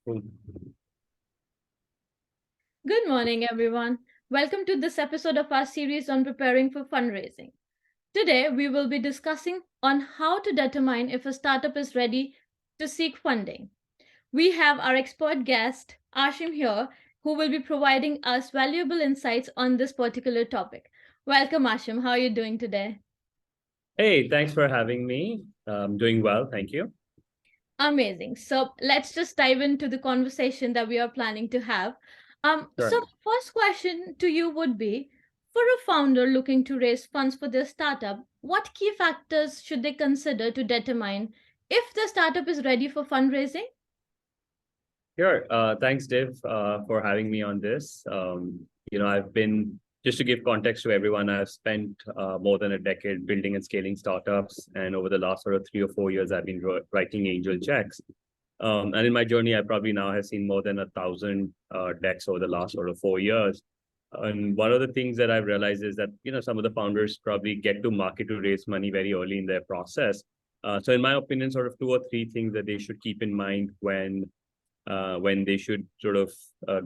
Cool. Good morning, everyone. Welcome to this episode of our series on preparing for fundraising. Today, we will be discussing on how to determine if a startup is ready to seek funding. We have our expert guest, Ashim here, who will be providing us valuable insights on this particular topic. Welcome, Ashim. How are you doing today? Hey, thanks for having me. Doing well, thank you. Amazing. So let's just dive into the conversation that we are planning to have. Sure. So first question to you would be, for a founder looking to raise funds for their startup, what key factors should they consider to determine if the startup is ready for fundraising? Sure. Thanks, Div, for having me on this. I've been, just to give context to everyone, I've spent more than a decade building and scaling startups. And over the last sort of 3 or 4 years, I've been writing angel checks. And in my journey, I probably now have seen more than 1,000 decks over the last sort of 4 years. And one of the things that I've realized is that, some of the founders probably get to market to raise money very early in their process. So in my opinion, sort of 2 or 3 things that they should keep in mind when they should sort of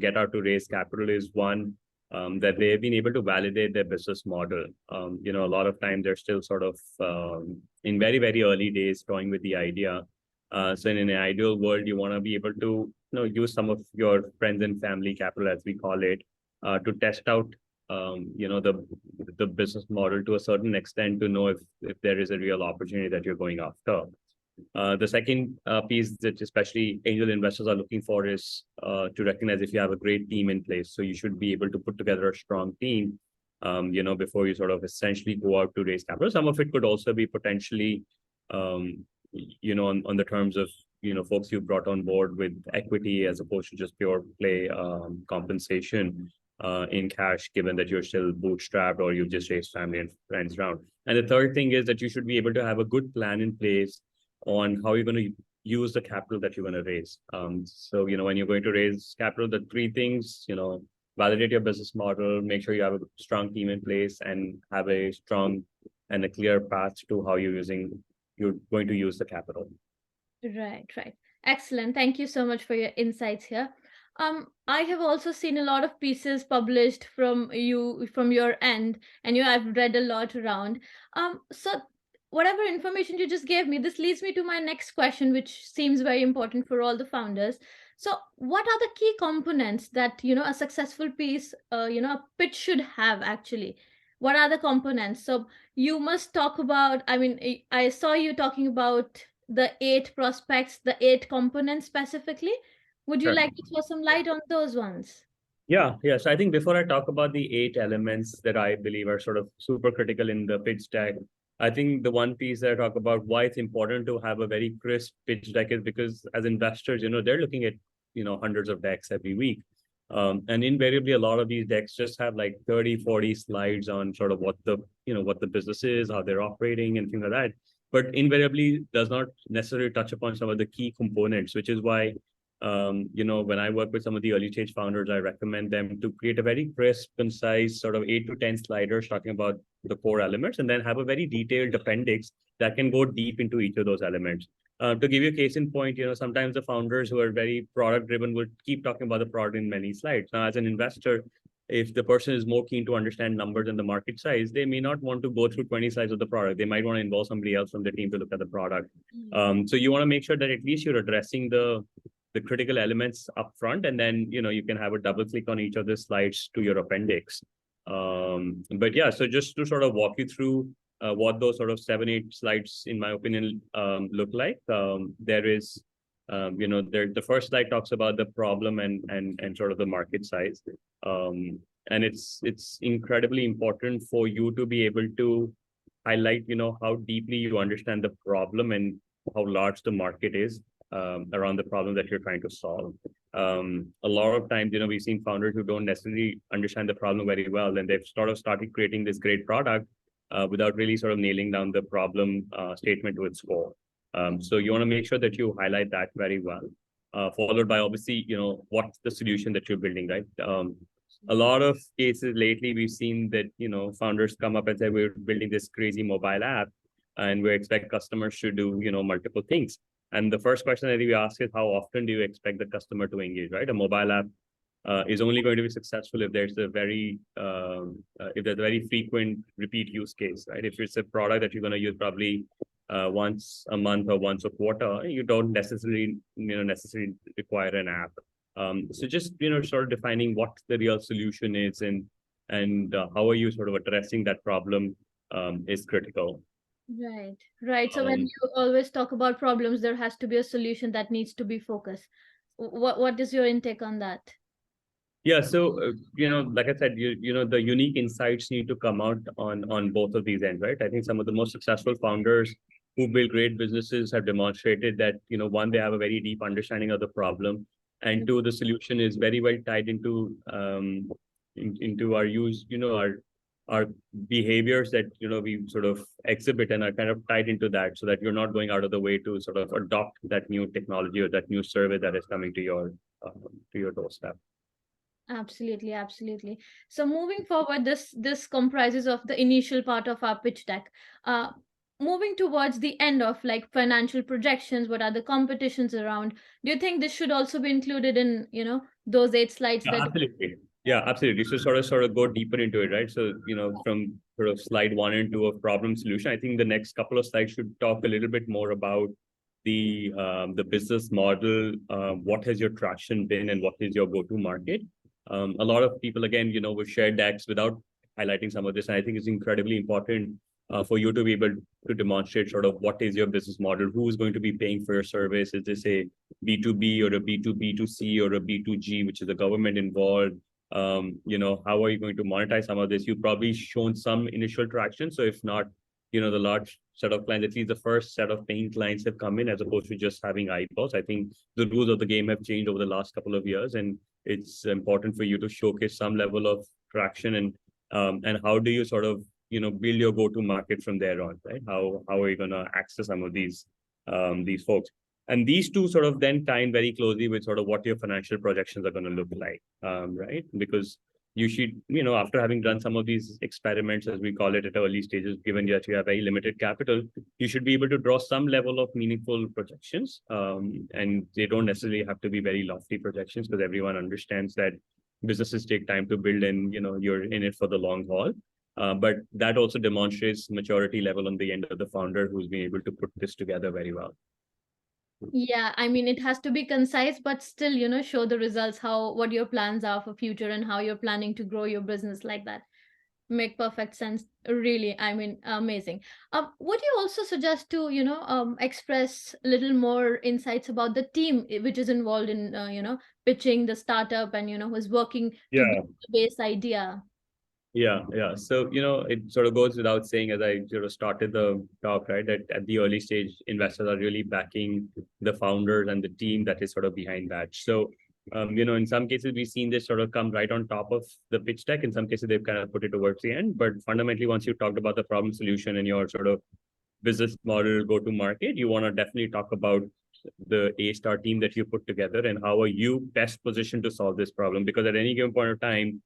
get out to raise capital is one, that they have been able to validate their business model. A lot of time they're still sort of in very, very early days toying with the idea. So in an ideal world, you want to be able to use some of your friends and family capital, as we call it, to test out the business model to a certain extent to know if there is a real opportunity that you're going after. The second piece that especially angel investors are looking for is to recognize if you have a great team in place. So you should be able to put together a strong team, before you sort of essentially go out to raise capital. Some of it could also be potentially, on the terms of, folks you brought on board with equity as opposed to just pure play compensation in cash, given that you're still bootstrapped or you've just raised family and friends around. And the third thing is that you should be able to have a good plan in place on how you're going to use the capital that you're going to raise. So, when you're going to raise capital, the 3 things, validate your business model, make sure you have a strong team in place, and have a strong and a clear path to how you're going to use the capital. Right. Excellent. Thank you so much for your insights here. I have also seen a lot of pieces published from your end, and I've read a lot around. So whatever information you just gave me, this leads me to my next question, which seems very important for all the founders. So, what are the key components that a successful piece, a pitch should have actually? What are the components? So you must talk about. I mean, I saw you talking about the 8 prospects, the 8 components specifically. Would you Sure. like to throw some light on those ones? Yeah. So I think before I talk about the 8 elements that I believe are sort of super critical in the pitch deck, I think the one piece that I talk about why it's important to have a very crisp pitch deck is because as investors, they're looking at, hundreds of decks every week. And invariably, a lot of these decks just have like 30, 40 slides on sort of what the business is, how they're operating and things like that. But invariably does not necessarily touch upon some of the key components, which is why when I work with some of the early stage founders, I recommend them to create a very crisp, concise, sort of 8 to 10 sliders talking about the core elements, and then have a very detailed appendix that can go deep into each of those elements. To give you a case in point, sometimes the founders who are very product driven would keep talking about the product in many slides. Now, as an investor, if the person is more keen to understand numbers and the market size, they may not want to go through 20 slides of the product. They might want to involve somebody else from the team to look at the product. So you want to make sure that at least you're addressing the critical elements up front, and then you can have a double click on each of the slides to your appendix. But yeah, so just to sort of walk you through what those sort of 7-8 slides, in my opinion, look like. There is, the first slide talks about the problem and sort of the market size, and it's incredibly important for you to be able to highlight, how deeply you understand the problem and how large the market is around the problem that you're trying to solve. A lot of times, we've seen founders who don't necessarily understand the problem very well, and they've sort of started creating this great product without really sort of nailing down the problem statement to its core. So you want to make sure that you highlight that very well, followed by obviously, what's the solution that you're building, right? A lot of cases lately, we've seen that, founders come up and say, we're building this crazy mobile app and we expect customers to do, multiple things. And the first question that we ask is, how often do you expect the customer to engage, right? A mobile app is only going to be successful if there's a very frequent repeat use case, right? If it's a product that you're going to use probably once a month or once a quarter, you don't necessarily require an app. So just sort of defining what the real solution is and how are you sort of addressing that problem is critical. Right, right. So when Um, you always talk about problems, there has to be a solution that needs to be focused. What is your intake on that? Yeah, so like I said, the unique insights need to come out on both of these ends, right? I think some of the most successful founders who build great businesses have demonstrated that one, they have a very deep understanding of the problem, and two, the solution is very well tied into our use, our behaviors that we sort of exhibit and are kind of tied into that, so that you're not going out of the way to sort of adopt that new technology or that new service that is coming to your doorstep. Absolutely, absolutely. So moving forward, this comprises of the initial part of our pitch deck. Uh, Moving towards the end of like financial projections, what are the competitions around? Do you think this should also be included in, those 8 slides Yeah, that? absolutely. Yeah, absolutely. So sort of go deeper into it, right? So, from sort of slide 1 and 2 of problem solution, I think the next couple of slides should talk a little bit more about the business model. What has your traction been and what is your go-to market? A lot of people, again, will share decks without highlighting some of this. And I think it's incredibly important for you to be able to demonstrate sort of what is your business model, who is going to be paying for your service. Is this a B2B or a B2B2C or a B2G, which is the government involved? How are you going to monetize some of this? You've probably shown some initial traction. So if not, the large set of clients, at least the first set of paying clients have come in as opposed to just having eyeballs. I think the rules of the game have changed over the last couple of years, and it's important for you to showcase some level of traction and how do you sort of build your go-to market from there on, right? How are you going to access some of these folks? And these two sort of then tie in very closely with sort of what your financial projections are going to look like, right? Because you should, after having done some of these experiments, as we call it, at early stages, given that you have very limited capital, you should be able to draw some level of meaningful projections. And they don't necessarily have to be very lofty projections, because everyone understands that businesses take time to build, and you're in it for the long haul. But that also demonstrates maturity level on the end of the founder who's been able to put this together very well. Yeah, I mean, it has to be concise, but still, show the results, what your plans are for future and how you're planning to grow your business like that. Make perfect sense. Really, I mean, amazing. Would you also suggest to, express a little more insights about the team which is involved in, pitching the startup and, who's working to build Yeah. the base idea? Yeah. So, it sort of goes without saying, as I sort of started the talk, right, that at the early stage, investors are really backing the founders and the team that is sort of behind that. So, in some cases, we've seen this sort of come right on top of the pitch deck. In some cases, they've kind of put it towards the end. But fundamentally, once you've talked about the problem solution and your sort of business model, go to market, you want to definitely talk about the A-star team that you put together and how are you best positioned to solve this problem. Because at any given point of time,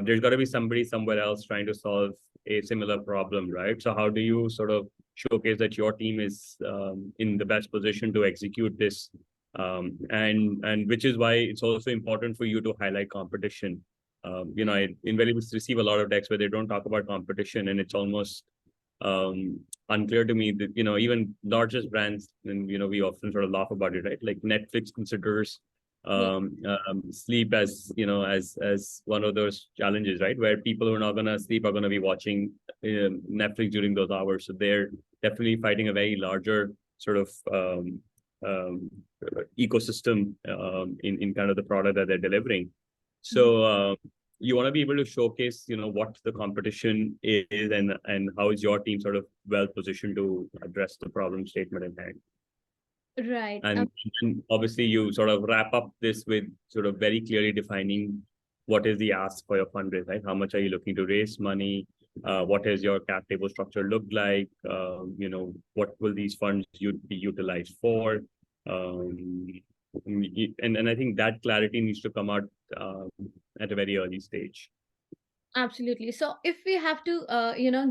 there's got to be somebody somewhere else trying to solve a similar problem, right? So how do you sort of showcase that your team is in the best position to execute this? And which is why it's also important for you to highlight competition. I invariably receive a lot of decks where they don't talk about competition, and it's almost unclear to me that even largest brands, and we often sort of laugh about it, right? Like Netflix considers sleep as as one of those challenges, right? Where people who are not going to sleep are going to be watching Netflix during those hours. So they're definitely fighting a very larger sort of ecosystem in kind of the product that they're delivering. So you want to be able to showcase what the competition is and how is your team sort of well positioned to address the problem statement in hand. Right. And obviously, you sort of wrap up this with sort of very clearly defining what is the ask for your fundraise, right? How much are you looking to raise money? What is your cap table structure look like? What will these funds be utilized for? And I think that clarity needs to come out at a very early stage. Absolutely. So if we have to,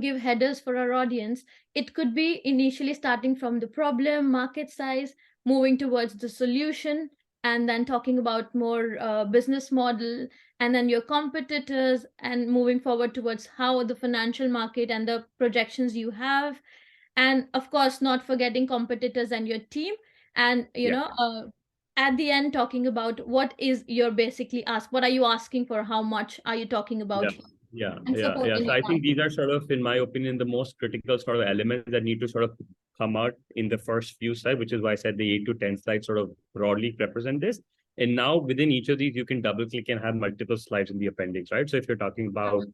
give headers for our audience, it could be initially starting from the problem, market size, moving towards the solution, and then talking about more business model, and then your competitors, and moving forward towards how the financial market and the projections you have, and of course not forgetting competitors and your team, and at the end talking about what is your basically ask, what are you asking for, how much are you talking about, and supporting So your I think these market. are sort of, in my opinion, the most critical sort of elements that need to sort of come out in the first few slides, which is why I said the 8 to 10 slides sort of broadly represent this. And now within each of these, you can double click and have multiple slides in the appendix, right? So if you're talking about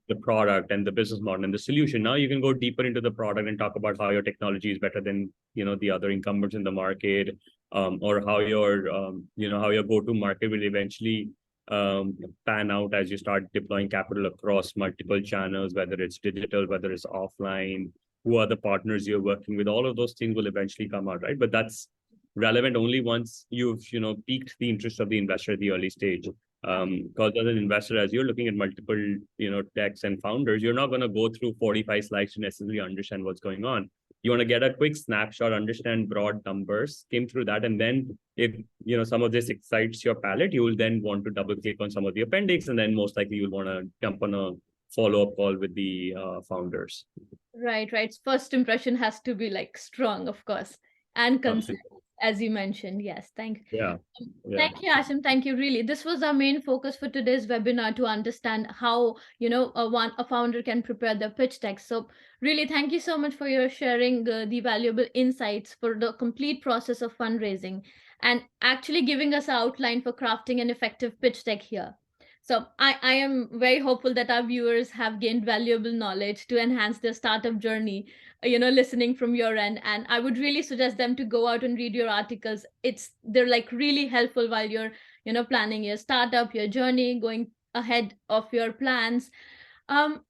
the product and the business model and the solution, now you can go deeper into the product and talk about how your technology is better than, the other incumbents in the market, or how your, how your go-to market will eventually pan out as you start deploying capital across multiple channels, whether it's digital, whether it's offline, who are the partners you're working with. All of those things will eventually come out, right? But that's relevant only once you've, piqued the interest of the investor at the early stage. Because as an investor, as you're looking at multiple, techs and founders, you're not going to go through 45 slides to necessarily understand what's going on. You want to get a quick snapshot, understand broad numbers, skim through that, and then if some of this excites your palate, you will then want to double click on some of the appendix, and then most likely you'll want to jump on a follow-up call with the founders. Right. First impression has to be like strong, of course, and concise, Absolutely. as you mentioned. Yes, thank Yeah. Thank you, Ashim. Thank you. Really, this was our main focus for today's webinar, to understand how a founder can prepare their pitch deck. So, really, thank you so much for your sharing the valuable insights for the complete process of fundraising, and actually giving us an outline for crafting an effective pitch deck here. So, I am very hopeful that our viewers have gained valuable knowledge to enhance their startup journey, listening from your end. And I would really suggest them to go out and read your articles. They're like really helpful while you're planning your startup, your journey, going ahead of your plans.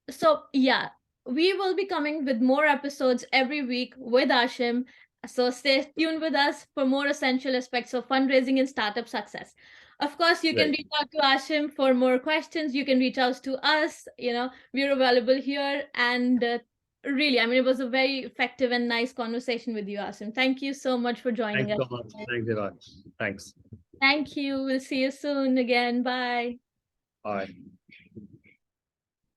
So yeah, we will be coming with more episodes every week with Ashim. So stay tuned with us for more essential aspects of fundraising and startup success. Of course, you can Right. reach out to Ashim for more questions. You can reach out to us. We're available here. And really, I mean, it was a very effective and nice conversation with you, Ashim. Thank you so much for joining Thanks us. so much. Thanks, Divakshu. Thanks. Thank you. We'll see you soon again. Bye. Bye.